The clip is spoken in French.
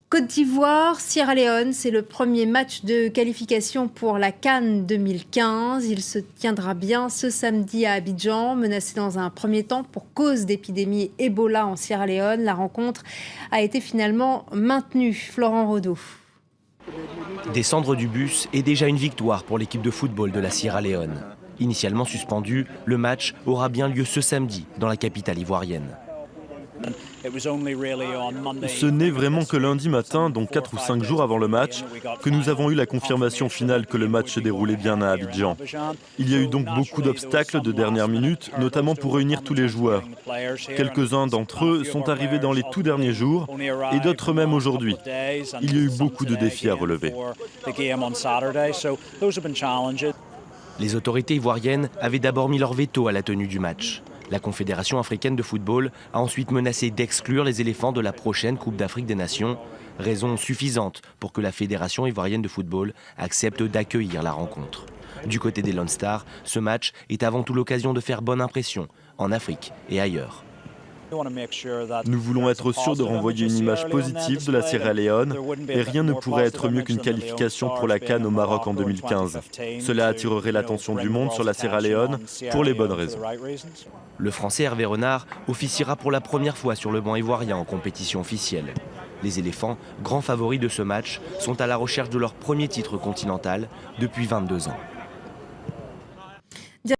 Côte d'Ivoire, Sierra Leone, c'est le premier match de qualification pour la CAN 2015. Il se tiendra bien ce samedi à Abidjan, menacé dans un premier temps pour cause d'épidémie Ebola en Sierra Leone. La rencontre a été finalement maintenue. Florent Rodeau. Descendre du bus est déjà une victoire pour l'équipe de football de la Sierra Leone. Initialement suspendu, le match aura bien lieu ce samedi dans la capitale ivoirienne. Ce n'est vraiment que lundi matin, donc 4 ou 5 jours avant le match, que nous avons eu la confirmation finale que le match se déroulait bien à Abidjan. Il y a eu donc beaucoup d'obstacles de dernière minute, notamment pour réunir tous les joueurs. Quelques-uns d'entre eux sont arrivés dans les tout derniers jours et d'autres même aujourd'hui. Il y a eu beaucoup de défis à relever. Les autorités ivoiriennes avaient d'abord mis leur veto à la tenue du match. La Confédération africaine de football a ensuite menacé d'exclure les éléphants de la prochaine Coupe d'Afrique des Nations, raison suffisante pour que la Fédération ivoirienne de football accepte d'accueillir la rencontre. Du côté des Lone Stars, ce match est avant tout l'occasion de faire bonne impression en Afrique et ailleurs. Nous voulons être sûrs de renvoyer une image positive de la Sierra Leone et rien ne pourrait être mieux qu'une qualification pour la CAN au Maroc en 2015. Cela attirerait l'attention du monde sur la Sierra Leone pour les bonnes raisons. Le Français Hervé Renard officiera pour la première fois sur le banc ivoirien en compétition officielle. Les éléphants, grands favoris de ce match, sont à la recherche de leur premier titre continental depuis 22 ans.